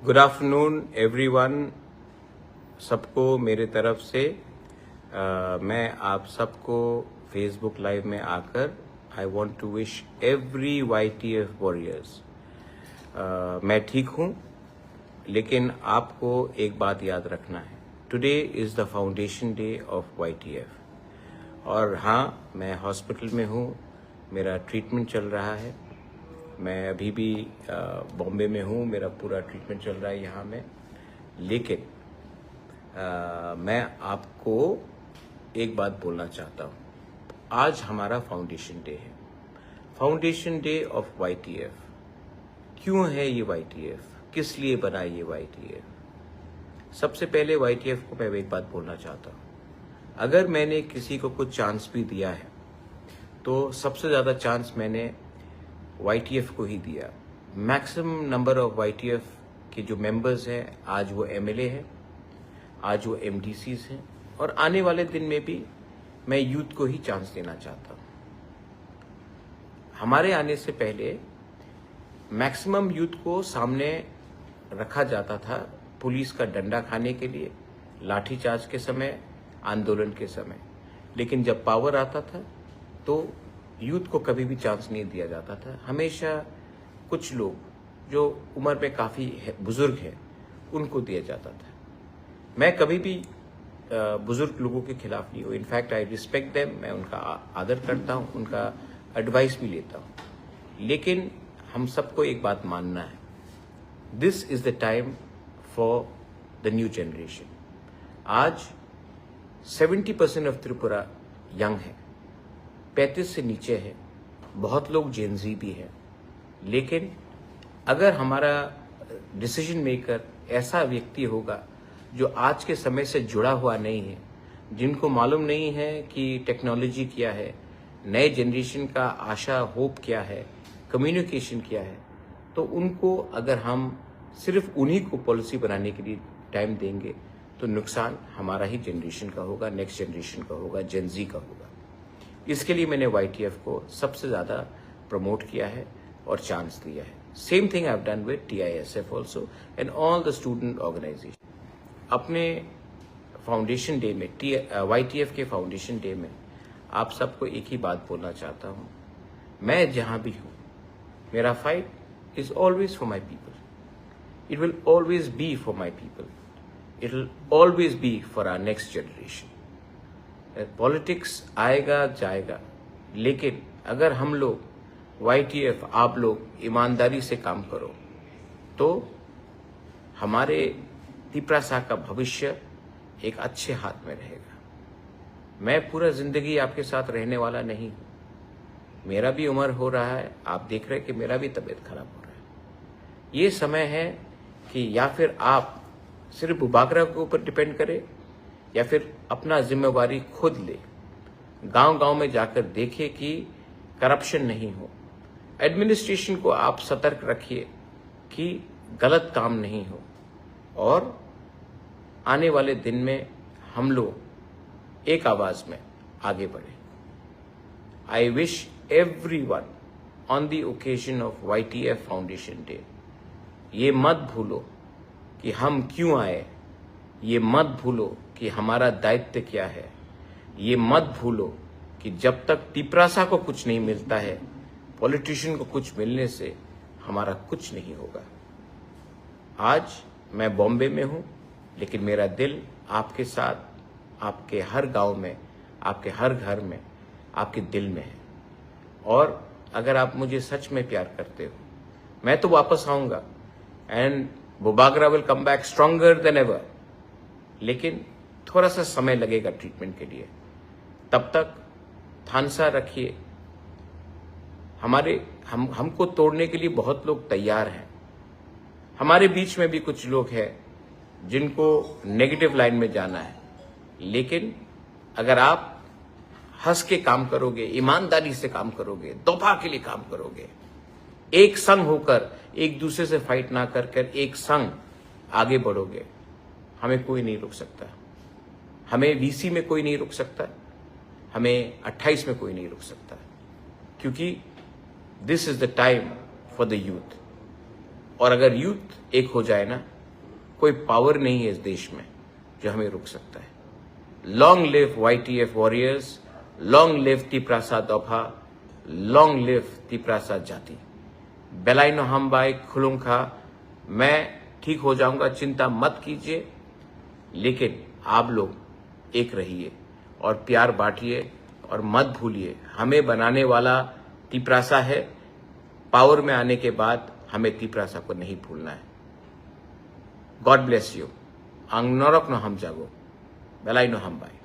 Good afternoon everyone. सबको मेरे तरफ से मैं आप सबको फेसबुक लाइव में आकर I want to wish every YTF warriors. मैं ठीक हूँ, लेकिन आपको एक बात याद रखना है, today is the foundation day of YTF। और हाँ, मैं हॉस्पिटल में हूँ, मेरा ट्रीटमेंट चल रहा है। मैं अभी भी बॉम्बे में हूँ, मेरा पूरा ट्रीटमेंट चल रहा है यहाँ में। लेकिन मैं आपको एक बात बोलना चाहता हूँ। आज हमारा फाउंडेशन डे है, फाउंडेशन डे ऑफ YTF। क्यों है ये YTF? किस लिए बना ये YTF? सबसे पहले YTF को मैं एक बात बोलना चाहता हूँ। अगर मैंने किसी को कुछ चांस भी दिया है तो सबसे ज़्यादा चांस मैंने YTF को ही दिया। मैक्सिमम नंबर ऑफ YTF के जो मेंबर्स हैं, आज वो MLA हैं, आज वो MDCs हैं, और आने वाले दिन में भी मैं यूथ को ही चांस देना चाहता हूँ। हमारे आने से पहले मैक्सिमम यूथ को सामने रखा जाता था पुलिस का डंडा खाने के लिए, लाठीचार्ज के समय, आंदोलन के समय। लेकिन जब पावर आता था तो यूथ को कभी भी चांस नहीं दिया जाता था। हमेशा कुछ लोग जो उम्र में काफ़ी बुजुर्ग हैं उनको दिया जाता था। मैं कभी भी बुजुर्ग लोगों के खिलाफ नहीं हूँ। इनफैक्ट आई रिस्पेक्ट देम, मैं उनका आदर करता हूँ, उनका एडवाइस भी लेता हूँ। लेकिन हम सबको एक बात मानना है, this is the time for the new generation. आज 70% ऑफ त्रिपुरा यंग है, 35 से नीचे है, बहुत लोग जेनजी भी है। लेकिन अगर हमारा डिसीजन मेकर ऐसा व्यक्ति होगा जो आज के समय से जुड़ा हुआ नहीं है, जिनको मालूम नहीं है कि टेक्नोलॉजी क्या है, नए जनरेशन का आशा होप क्या है, कम्युनिकेशन क्या है, तो उनको अगर हम सिर्फ उन्हीं को पॉलिसी बनाने के लिए टाइम देंगे तो नुकसान हमारा ही जनरेशन का होगा, नेक्स्ट जनरेशन का होगा, जेनजी का होगा। इसके लिए मैंने YTF को सबसे ज़्यादा प्रमोट किया है और चांस दिया है। Same thing I have done with TISF also and all the student organisation. अपने फाउंडेशन डे में, YTF के फाउंडेशन डे में आप सबको एक ही बात बोलना चाहता हूँ, मैं जहाँ भी हूँ, मेरा fight is always for my people. It will always be for my people. It will always be for our next generation. Politics आएगा जाएगा, लेकिन अगर हम लोग YTF, आप लोग ईमानदारी से काम करो तो हमारे तिपरासा का भविष्य एक अच्छे हाथ में रहेगा। मैं पूरा जिंदगी आपके साथ रहने वाला नहीं हूँ, मेरा भी उम्र हो रहा है, आप देख रहे हैं कि मेरा भी तबीयत खराब हो रहा है। ये समय है कि या फिर आप सिर्फ बुबागरा के ऊपर डिपेंड करें या फिर अपना जिम्मेवारी खुद ले, गांव गांव में जाकर देखें कि करप्शन नहीं हो। एडमिनिस्ट्रेशन को आप सतर्क रखिए कि गलत काम नहीं हो, और आने वाले दिन में हम लोग एक आवाज में आगे बढ़े। I wish everyone on the occasion of YTF foundation day, ये मत भूलो कि हम क्यों आए, ये मत भूलो कि हमारा दायित्व क्या है, ये मत भूलो कि जब तक तिपरासा को कुछ नहीं मिलता है, पॉलिटिशियन को कुछ मिलने से हमारा कुछ नहीं होगा। आज मैं बॉम्बे में हूँ, लेकिन मेरा दिल आपके साथ, आपके हर गांव में, आपके हर घर में, आपके दिल में है। और अगर आप मुझे सच में प्यार करते हो, मैं तो वापस आऊँगा and Bubagra will come back stronger than ever. लेकिन थोड़ा सा समय लगेगा ट्रीटमेंट के लिए। तब तक थानसा रखिए। हमको तोड़ने के लिए बहुत लोग तैयार हैं। हमारे बीच में भी कुछ लोग हैं जिनको नेगेटिव लाइन में जाना है। लेकिन अगर आप हंस के काम करोगे, ईमानदारी से काम करोगे, दफा के लिए काम करोगे, एक संग होकर, एक दूसरे से फाइट ना कर एक संग आगे बढ़ोगे, हमें कोई नहीं रोक सकता। हमें VC में कोई नहीं रोक सकता, हमें 28 में कोई नहीं रोक सकता, क्योंकि this is the time for the youth. और अगर यूथ एक हो जाए ना, कोई पावर नहीं है इस देश में जो हमें रोक सकता है। Long live YTF warriors, long live Tiprasa Dopha, long live Tiprasa जाति। बेलाइनो हमबाई खुलुंखा। मैं ठीक हो जाऊंगा, चिंता मत कीजिए, लेकिन आप लोग एक रहिए और प्यार बांटिए और मत भूलिए हमें बनाने वाला तिप्रासा है। पावर में आने के बाद हमें तिप्रासा को नहीं भूलना है। God bless you. आंग नरक न हम जागो, बेलाई न हम बाई।